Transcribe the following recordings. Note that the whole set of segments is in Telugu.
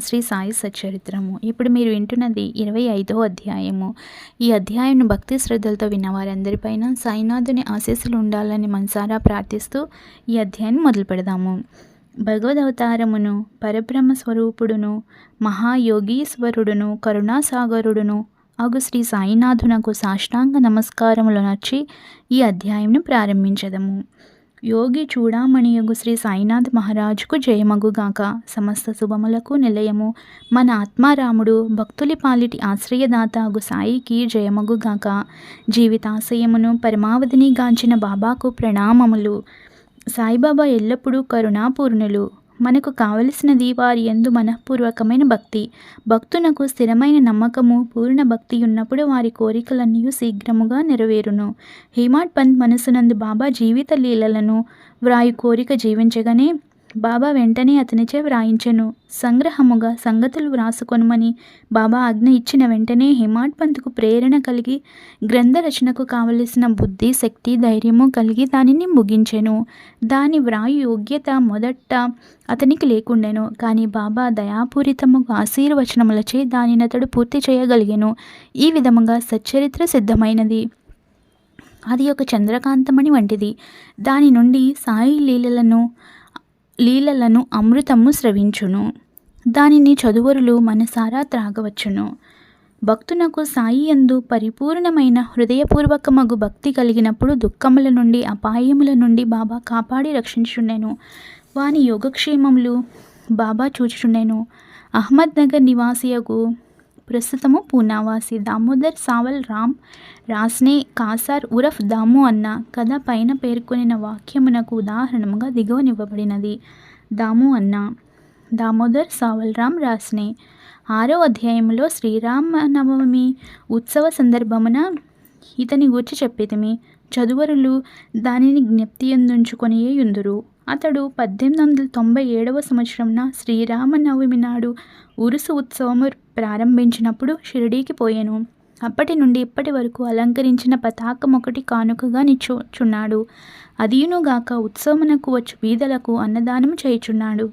శ్రీ సాయి సచ్చరిత్రము. ఇప్పుడు మీరు వింటున్నది 25వ అధ్యాయము. ఈ అధ్యాయంను భక్తి శ్రద్ధలతో విన్నవారందరిపైన సాయినాథుని ఆశీస్సులు ఉండాలని మనసారా ప్రార్థిస్తూ ఈ అధ్యాయాన్ని మొదలు పెడదాము. భగవదవతారమును, పరబ్రహ్మ స్వరూపుడును, మహాయోగీశ్వరుడును, కరుణాసాగరుడును అగు శ్రీ సాయినాథునకు సాష్టాంగ నమస్కారములు నర్చి ఈ అధ్యాయంను ప్రారంభించదము. యోగి చూడామణియగు శ్రీ సాయినాథ్ మహారాజుకు జయమగుగాక. సమస్త శుభములకు నిలయము మన ఆత్మారాముడు భక్తులి పాలిటి ఆశ్రయదాత అగు సాయికి జయమగుగాక. జీవితాశయమును పరమావధిని గాంచిన బాబాకు ప్రణామములు. సాయిబాబా ఎల్లప్పుడూ కరుణాపూర్ణులు. మనకు కావలసినది వారి యందు మనఃపూర్వకమైన భక్తి. భక్తునకు స్థిరమైన నమ్మకము, పూర్ణ భక్తి ఉన్నప్పుడు వారి కోరికలన్నీ శీఘ్రముగా నెరవేరును. హేమాడ్ పంత్ మనసునందు బాబా జీవిత లీలలను వ్రాయు కోరిక జీవించగానే బాబా వెంటనే అతనిచే వ్రాయించెను. సంగ్రహముగా సంగతులు వ్రాసుకొనుమని బాబా ఆజ్ఞ ఇచ్చిన వెంటనే హేమాడ్ పంత్కు ప్రేరణ కలిగి గ్రంథ రచనకు కావలసిన బుద్ధి, శక్తి, ధైర్యము కలిగి దానిని ముగించెను. దాని వ్రాయు యోగ్యత మొదట అతనికి లేకుండెను. కానీ బాబా దయాపూరితముగా ఆశీర్వచనములచే దానిని అతడు పూర్తి చేయగలిగెను. ఈ విధముగా సచ్చరిత్ర సిద్ధమైనది. అది ఒక చంద్రకాంతమణి వంటిది. దాని నుండి సాయి లీలలను అమృతము స్రవించును. దానిని చదువరులు మనసారా త్రాగవచ్చును. భక్తునకు సాయి యందు పరిపూర్ణమైన హృదయపూర్వకమగు భక్తి కలిగినప్పుడు దుఃఖముల నుండి, అపాయముల నుండి బాబా కాపాడి రక్షించుండెను. వాని యోగక్షేమములు బాబా చూచుచుండెను. అహ్మద్ నగర్ నివాసియగు, ప్రస్తుతము పూనావాసి దామోదర్ సావల్ రామ్ రాస్నే కాసార్ ఉరఫ్ దాము అన్న కథ పైన పేర్కొనిన వాక్యమునకు ఉదాహరణముగా దిగువనివ్వబడినది. దాము అన్న దామోదర్ సావల్ రామ్ రాస్నే. 6వ అధ్యాయంలో శ్రీరామనవమి ఉత్సవ సందర్భమున ఇతని గూర్చి చెప్పితిమి. చదువరులు దానిని జ్ఞప్తియందుంచుకొనియే యుందురు. అతడు 1897వ సంవత్సరంన శ్రీరామనవమి నాడు ఉరుసు ఉత్సవము ప్రారంభించినప్పుడు షిరిడీకి పోయెను. అప్పటి నుండి ఇప్పటి వరకు అలంకరించిన పతాకం ఒకటి కానుకగా నిచ్చుచున్నాడు. అదియునుగాక ఉత్సవమునకు వచ్చు బీదలకు అన్నదానము చేయుచున్నాడు.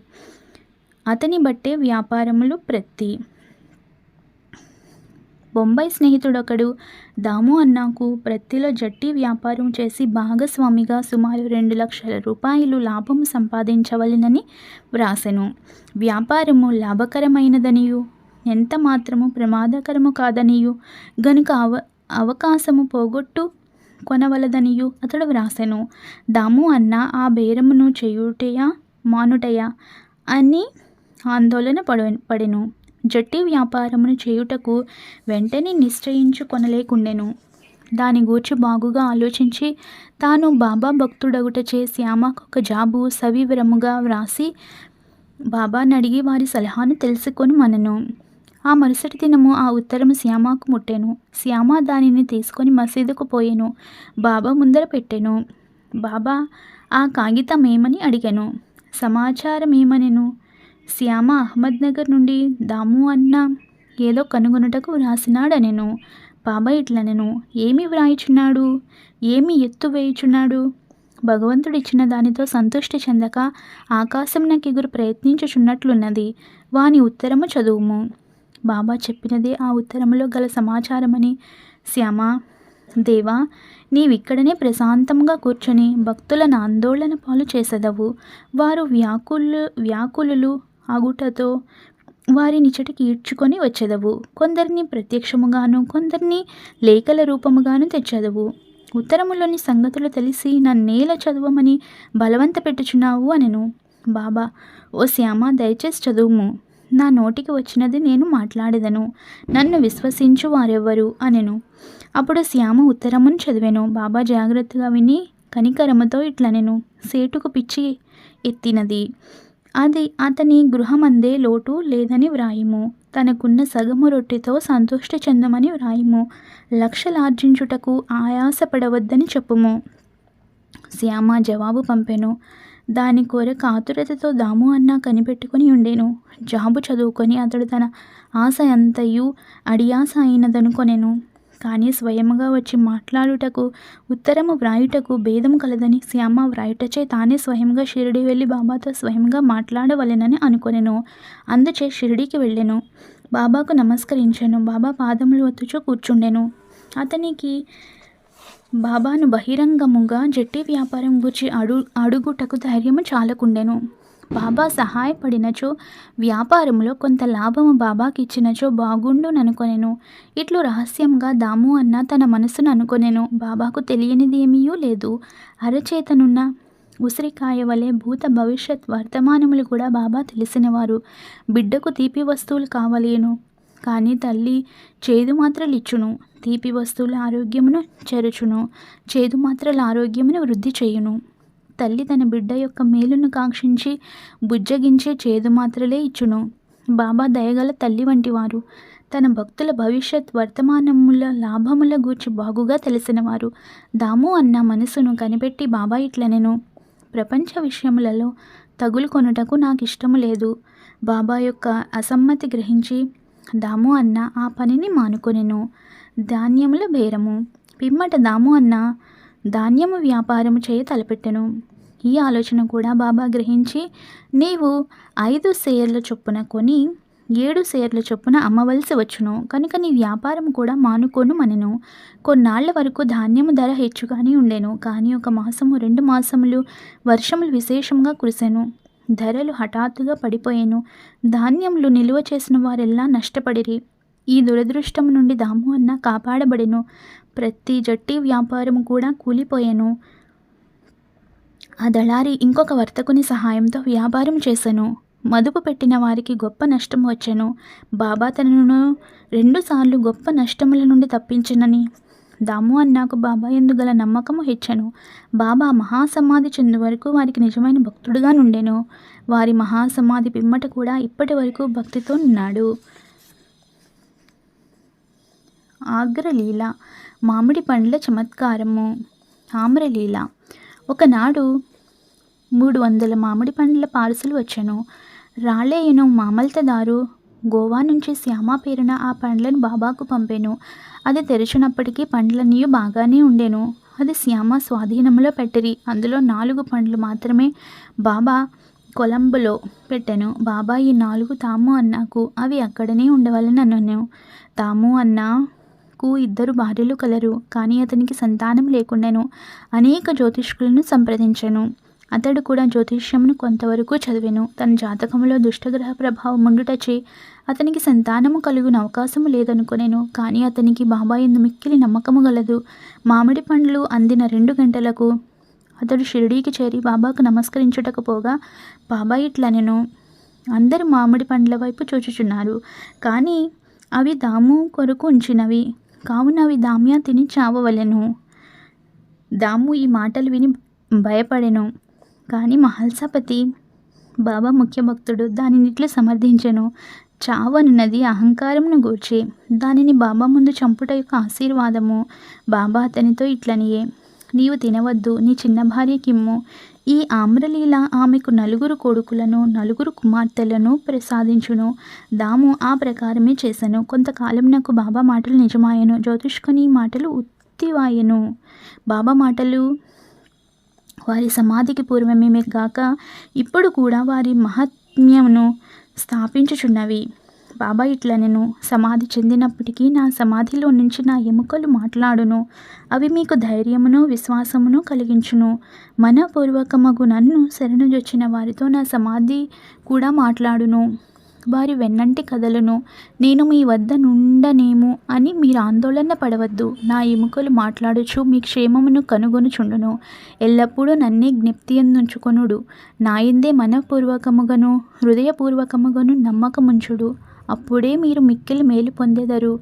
అతని బట్టే వ్యాపారములు ప్రతి. బొంబాయి స్నేహితుడొకడు దాము అన్నాకు ప్రత్తిలో జట్టి వ్యాపారం చేసి భాగస్వామిగా సుమారు 2 లక్షల రూపాయలు లాభము సంపాదించవలెనని వ్రాసెను. వ్యాపారము లాభకరమైనదనియు ఎంత మాత్రము ప్రమాదకరము కాదనియు గనుక అవకాశము పోగొట్టు కొనవలదనియు అతడు వ్రాసెను. దాము అన్న ఆ బేరమును చేయుటయా మానుటయా అని ఆందోళన పడెను. జట్టి వ్యాపారమును చేయుటకు వెంటనే నిశ్చయించుకొనలేకుండెను. దాని గూర్చి బాగుగా ఆలోచించి తాను బాబా భక్తుడగుటచే శ్యామకు ఒక జాబు సవివరముగా వ్రాసి బాబానడిగి వారి సలహాను తెలుసుకొని మనను. ఆ మరుసటి దినము ఆ ఉత్తరము శ్యామకు ముట్టెను. శ్యామ దానిని తీసుకొని మసీదుకు పోయెను. బాబా ముందర పెట్టెను. బాబా ఆ కాగితం ఏమని అడిగెను. సమాచారం ఏమనెను. శ్యామ అహ్మద్ నగర్ నుండి దాము అన్న ఏదో కనుగొనుటకు వ్రాసినాడనెను. బాబా ఇట్లనెను, ఏమి వ్రాయిచున్నాడు, ఏమి ఎత్తు వేయుచున్నాడు. భగవంతుడిచ్చిన దానితో సంతృష్టి చెందక ఆకాశంనకెగురు ప్రయత్నించుచున్నట్లున్నది. వాని ఉత్తరము చదువుము. బాబా చెప్పినదే ఆ ఉత్తరములో గల సమాచారమని. శ్యామ, దేవా, నీవిక్కడనే ప్రశాంతంగా కూర్చొని భక్తులను ఆందోళన పాలు చేసెదవు. వారు వ్యాకులులు అగుటతో వారిని ఇచ్చటికి ఈడ్చుకొని వచ్చెదవు. కొందరిని ప్రత్యక్షముగాను, కొందరిని లేఖల రూపముగాను తెచ్చెదవు. ఉత్తరములోని సంగతులు తెలిసి నన్నేల చదవమని బలవంత పెట్టుచున్నావు అనెను. బాబా, ఓ శ్యామ, దయచేసి చదువుము. నా నోటికి వచ్చినది నేను మాట్లాడెదను. నన్ను విశ్వసించు వారెవ్వరు అనెను. అప్పుడు శ్యామ ఉత్తరమును చదివెను. బాబా జాగ్రత్తగా విని కనికరముతో ఇట్లనెను. సేటుకు పిచ్చి ఎత్తినది. అది అతని గృహమందే లోటు లేదని వ్రాయిము. తనకున్న సగము రొట్టెతో సంతోష చెందమని వ్రాయిము. లక్షలార్జించుటకు ఆయాసపడవద్దని చెప్పుము. శ్యామ జవాబు పంపెను. దాని కొరకు ఆతురతతో దాము అన్న కనిపెట్టుకుని ఉండెను. జాబు చదువుకొని అతడు తన ఆశ అంతయు అడియాస అయినదనుకొనెను. కానీ స్వయముగా వచ్చి మాట్లాడుటకు ఉత్తరము వ్రాయుటకు భేదము కలదని శ్యామ వ్రాయుటచే తానే స్వయంగా షిరిడి వెళ్ళి బాబాతో స్వయంగా మాట్లాడవలెనని అనుకొనెను. అందుచే షిరిడీకి వెళ్ళెను. బాబాకు నమస్కరించెను. బాబా పాదములు ఒత్తుచూ కూర్చుండెను. అతనికి బాబాను బహిరంగముగా జట్టి వ్యాపారం గురించి అడుగుటకు ధైర్యము చాలకుండెను. బాబా సహాయపడినచో వ్యాపారంలో కొంత లాభము బాబాకి ఇచ్చినచో బాగుండుననుకొనెను. ఇట్లు రహస్యంగా దాము అన్న తన మనసును అనుకొనెను. బాబాకు తెలియనిది ఏమీయూ లేదు. అరచేతనున్న ఉసిరికాయ వలె భూత భవిష్యత్ వర్తమానములు కూడా బాబా తెలిసినవారు. బిడ్డకు తీపి వస్తువులు కావలేను, కానీ తల్లి చేదు మాత్రలు ఇచ్చును. తీపి వస్తువుల ఆరోగ్యమును చెరుచును, చేదు మాత్రల ఆరోగ్యమును వృద్ధి చేయును. తల్లి తన బిడ్డ యొక్క మేలును కాంక్షించి బుజ్జగించే చేదు మాత్రలే ఇచ్చును. బాబా దయగల తల్లి వంటివారు. తన భక్తుల భవిష్యత్ వర్తమానముల లాభముల గూర్చి బాగుగా తెలిసినవారు. దాము అన్న మనసును కనిపెట్టి బాబా ఇట్లనెను. ప్రపంచ విషయములలో తగులు కొనుటకు నాకు ఇష్టము లేదు. బాబా యొక్క అసమ్మతి గ్రహించి దాము అన్న ఆ పనిని మానుకొనెను. ధాన్యముల బేరము. పిమ్మట దాము అన్న ధాన్యము వ్యాపారము చేయ తలపెట్టెను. ఈ ఆలోచన కూడా బాబా గ్రహించి, నీవు 5 షేర్ల చొప్పున కొని 7 షేర్ల చొప్పున అమ్మవలసి వచ్చును, కనుక నీ వ్యాపారం కూడా మానుకొను మనెను. కొన్నాళ్ల వరకు ధాన్యము ధర హెచ్చుగానే ఉండెను. కానీ 1 మాసము 2 మాసములు వర్షములు విశేషంగా కురిసెను. ధరలు హఠాత్తుగా పడిపోయెను. ధాన్యములు నిలువ చేసిన వారెల్లా నష్టపడిరి. ఈ దురదృష్టము నుండి దాము అన్న కాపాడబడెను. ప్రతి జట్టి వ్యాపారము కూడా కూలిపోయెను. ఆ దళారి ఇంకొక వర్తకుని సహాయంతో వ్యాపారం చేసెను. మదుపు పెట్టిన వారికి గొప్ప నష్టం వచ్చెను. బాబా తనను 2 సార్లు గొప్ప నష్టముల నుండి తప్పించినని దాము అన్నకు బాబా యందు గల నమ్మకము హెచ్చెను. బాబా మహాసమాధి చెందు వరకు వారికి నిజమైన భక్తుడుగా నుండెను. వారి మహాసమాధి పిమ్మట కూడా ఇప్పటి వరకు భక్తితో ఉన్నాడు. ఆగ్రలీల. మామిడి పండ్ల చమత్కారము. ఆమ్రలీల. ఒకనాడు 300 మామిడి పండ్ల పార్సలు వచ్చెను. రాలేయను మామల్తదారు గోవా నుంచి శ్యామ పేరున ఆ పండ్లను బాబాకు పంపెను. అది తెరిచినప్పటికీ పండ్లన్నీ బాగానే ఉండెను. అది శ్యామ స్వాధీనంలో పెట్టిరి. అందులో 4 పండ్లు మాత్రమే బాబా కొలంబులో పెట్టెను. బాబా ఈ 4 తాము అన్నకు అవి అక్కడనే ఉండవలనను. తాము అన్నకు 2 భార్యలు కలరు, కానీ అతనికి సంతానం లేకుండెను. అనేక జ్యోతిష్కులను సంప్రదించెను. అతడు కూడా జ్యోతిష్యమును కొంతవరకు చదివెను. తన జాతకములో దుష్టగ్రహ ప్రభావం ఉండుటచే అతనికి సంతానము కలుగున అవకాశము లేదనుకొనెను. కానీ అతనికి బాబా యందు మిక్కిలి నమ్మకము గలదు. మామిడి పండ్లు అందిన 2 గంటలకు అతడు షిరిడీకి చేరి బాబాకు నమస్కరించుటకు పోగా బాబా ఇట్లనెను. అందరు మామిడి పండ్ల వైపు చూచుచున్నారు, కానీ అవి దాము కొరకు ఉంచినవి, కావున అవి దామ్యా తిని చావవలెను. దాము ఈ మాటలు విని భయపడెను. కానీ మహల్సాపతి బాబా ముఖ్య భక్తుడు దానినిట్లు సమర్థించెను. చావనున్నది అహంకారమును గూర్చి, దానిని బాబా ముందు చంపుట యొక్క ఆశీర్వాదము. బాబా అతనితో ఇట్లనియే, నీవు తినవద్దు, నీ చిన్న భార్యకిమ్ము. ఈ ఆమ్రలీల ఆమెకు 4 కొడుకులను 4 కుమార్తెలను ప్రసాదించును. దాము ఆ ప్రకారమే చేసెను. కొంతకాలం నాకు బాబా మాటలు నిజమాయెను. జ్యోతిష్కుని మాటలు ఉత్తివాయెను. బాబా మాటలు వారి సమాధికి పూర్వమేమే కాక ఇప్పుడు కూడా వారి మహాత్మ్యమును స్థాపించుచున్నవి. బాబా ఇట్లనెను, సమాధి చెందినప్పటికీ నా సమాధిలో నుంచి నా ఎముకలు మాట్లాడును. అవి మీకు ధైర్యమును విశ్వాసమును కలిగించును. మనపూర్వకమగు నన్ను శరణుజొచ్చిన వారితో నా సమాధి కూడా మాట్లాడును. వారి వెన్నంటి కదలును. నేను మీ వద్ద నుండనేమో అని మీరు ఆందోళన పడవద్దు. నా ఎముకలు మాట్లాడుచు మీ క్షేమమును కనుగొనుచుండును. ఎల్లప్పుడూ నన్నే జ్ఞప్తియందుంచుకొనుడు. నాయందే మనపూర్వకముగను హృదయపూర్వకముగను నమ్మకముంచుడు. అప్పుడే మీరు మిక్కిలి మేలు పొందెదరు.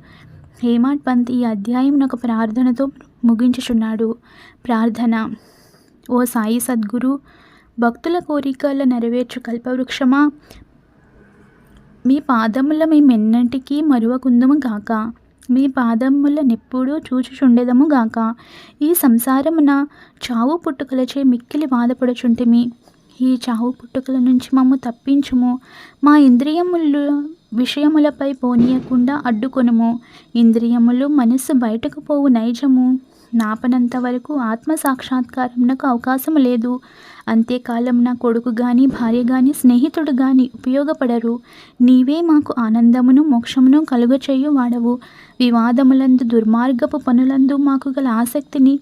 హేమాడ్ పంత్ ఈ అధ్యాయం ఒక ప్రార్థనతో ముగించుచున్నాడు. ప్రార్థన. ఓ సాయి సద్గురు, భక్తుల కోరికల నెరవేర్చు కల్పవృక్షమా, మీ పాదముల మేమెన్నటికీ మరువకుందుము గాక. మీ పాదములనెప్పుడూ చూచుచుండెదము గాక. ఈ సంసారమున చావు పుట్టుకలచే మిక్కిలి బాధపడుచుంటిమి. ఈ చావు పుట్టుకల నుంచి మమ్ము తప్పించుము. మా ఇంద్రియములు విషయములపై పోనీయకుండా అడ్డుకొనుము. ఇంద్రియములు మనస్సు బయటకు పోవు నైజము. నాపనంత వరకు ఆత్మ సాక్షాత్కారమునకు అవకాశము లేదు. అంత్యకాలం నా కొడుకు గాని భార్య గాని స్నేహితుడు గాని ఉపయోగపడరు. నీవే మాకు ఆనందమును మోక్షమును కలుగచేయు వాడవు. వివాదములందు దుర్మార్గపు పనులందు మాకు గల ఆసక్తిని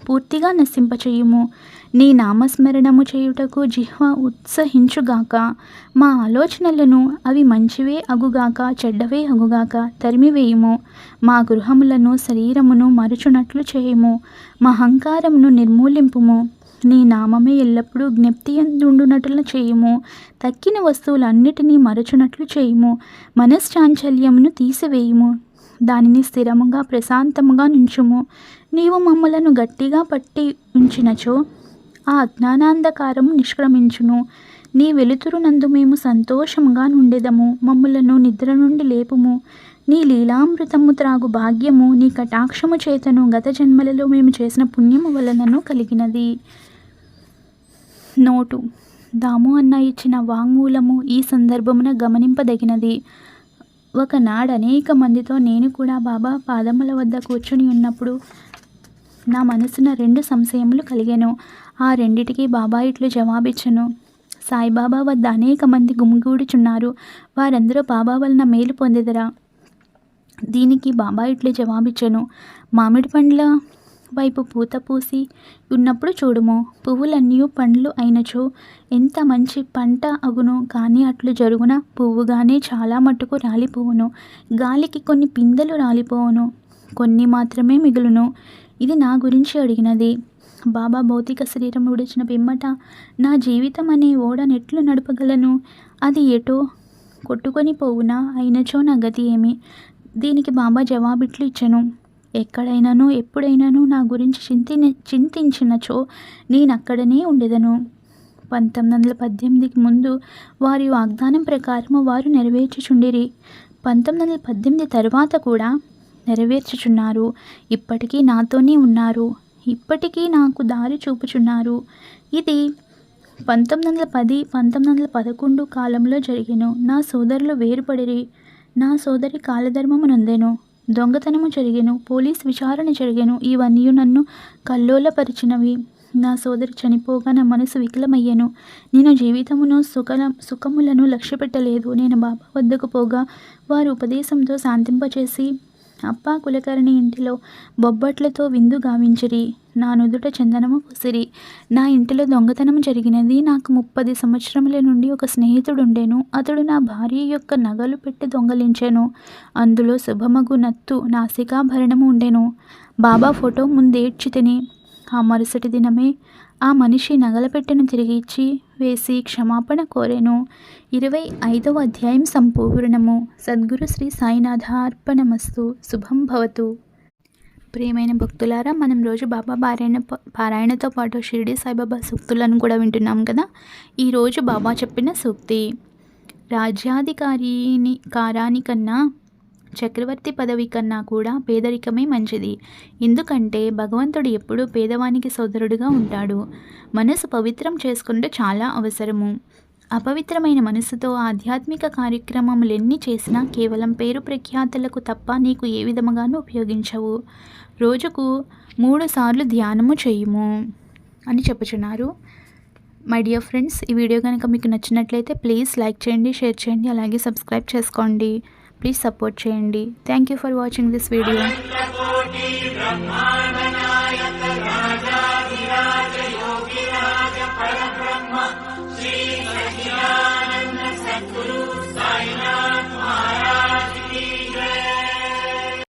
పూర్తిగా నశింపచేయుము. నీ నామస్మరణము చేయుటకు జిహ్వ ఉత్సహించుగాక. మా ఆలోచనలను అవి మంచివే అగుగాక చెడ్డవే అగుగాక తరిమివేయుము. మా గృహములను శరీరమును మరుచునట్లు చేయుము. మా అహంకారమును నిర్మూలింపుము. నీ నామమే ఎల్లప్పుడూ జ్ఞప్తియందుండునట్లు చేయుము. తక్కిన వస్తువులన్నిటినీ మరచునట్లు చేయుము. మనశ్చాంచల్యమును తీసివేయుము. దానిని స్థిరముగా ప్రశాంతముగా నుంచుము. నీవు మమ్మలను గట్టిగా పట్టి ఉంచినచో ఆ అజ్ఞానాంధకారము నిష్క్రమించును. నీ వెలుతురునందు మేము సంతోషముగా నుండెదము. మమ్ములను నిద్ర నుండి లేపుము. నీ లీలామృతము త్రాగు భాగ్యము నీ కటాక్షము చేతను గత జన్మలలో మేము చేసిన పుణ్యము వలనను కలిగినది. నోటు: దాము అన్న ఇచ్చిన వాంగ్మూలము ఈ సందర్భమున గమనింపదగినది. ఒకనాడు అనేక మందితో నేను కూడా బాబా పాదముల వద్ద కూర్చుని ఉన్నప్పుడు నా మనసున 2 సంశయములు కలిగెను. ఆ రెండిటికి బాబా ఇట్లు జవాబిచ్చెను: సాయిబాబా వద్ద అనేక మంది గుమిగూడుచున్నారు. వారందరూ బాబా వలన మేలు పొందెదరా? దీనికి బాబా ఇట్లు జవాబిచ్చెను: మామిడి పండ్ల వైపు పూత పూసి ఉన్నప్పుడు చూడుము. పువ్వులన్నీ పండ్లు అయినచో ఎంత మంచి పంట అగును. కానీ అట్లు జరుగున పువ్వుగానే చాలా మట్టుకు రాలిపోవును. గాలికి కొన్ని పిందెలు రాలిపోవును, కొన్ని మాత్రమే మిగులును. ఇది నా గురించి అడిగినది. బాబా భౌతిక శరీరం విడిచిన పిమ్మట నా జీవితం అనే ఓడనెట్లు నడపగలను? అది ఎటో కొట్టుకొని పోవునా? అయినచో నా గతి ఏమి? దీనికి బాబా జవాబిట్లు ఇచ్చెను: ఎక్కడైనాను ఎప్పుడైనాను నా గురించి చింతించినచో నేనక్కడనే ఉండేదను. 1918కి ముందు వారి వాగ్దానం ప్రకారము వారు నెరవేర్చుచుండిరి. 1918 తర్వాత కూడా నెరవేర్చుచున్నారు. ఇప్పటికీ నాతోనే ఉన్నారు. ఇప్పటికీ నాకు దారి చూపుచున్నారు. ఇది 1910, 1911 కాలంలో జరిగెను. నా సోదరులు వేరుపడిరి. నా సోదరి కాలధర్మము నొందెను. దొంగతనము జరిగెను. పోలీస్ విచారణ జరిగెను. ఇవన్నీ నన్ను కల్లోలపరిచినవి. నా సోదరి చనిపోగా నా మనసు వికలమయ్యెను. నేను జీవితమును సుఖములను లక్ష్యపెట్టలేదు. నేను బాబా వద్దకు పోగా వారు ఉపదేశంతో శాంతింపచేసి అప్పా కులకర్ణి ఇంటిలో బొబ్బట్లతో విందు గావించిరి. నా నుదుట చందనము పూసిరి. నా ఇంటిలో దొంగతనం జరిగినది. నాకు 30 సంవత్సరముల నుండి ఒక స్నేహితుడుండెను. అతడు నా భార్య యొక్క నగలు పెట్టి దొంగలించెను. అందులో శుభమగు నత్తు నాసికాభరణము ఉండెను. బాబా ఫోటో ముందేడ్చి తిని ఆ మరుసటి దినమే ఆ మనిషి నగల పెట్టెను తిరిగి ఇచ్చి వేసి క్షమాపణ కోరెను. 25వ అధ్యాయం సంపూర్ణము. సద్గురు శ్రీ సాయినాథ అర్పణమస్తు. శుభం భవతు. ప్రియమైన భక్తులారా, మనం రోజు బాబా పారాయణతో పాటు షిరిడి సాయిబాబా సూక్తులను కూడా వింటున్నాం కదా. ఈరోజు బాబా చెప్పిన సూక్తి: రాజ్యాధికారానికన్నా చక్రవర్తి పదవి కన్నా కూడా పేదరికమే మంచిది. ఎందుకంటే భగవంతుడు ఎప్పుడూ పేదవానికి సోదరుడుగా ఉంటాడు. మనసు పవిత్రం చేసుకుంటే చాలా అవసరము. అపవిత్రమైన మనసుతో ఆధ్యాత్మిక కార్యక్రమములెన్ని చేసినా కేవలం పేరు ప్రఖ్యాతులకు తప్ప నీకు ఏ విధముగానూ ఉపయోగించవు. రోజుకు 3 సార్లు ధ్యానము చేయుము అని చెప్పుచున్నారు. మై డియర్ ఫ్రెండ్స్, ఈ వీడియో కనుక మీకు నచ్చినట్లయితే ప్లీజ్ లైక్ చేయండి, షేర్ చేయండి, అలాగే సబ్స్క్రైబ్ చేసుకోండి. ప్లీజ్ సపోర్ట్ చేయండి. Thank you for watching this video.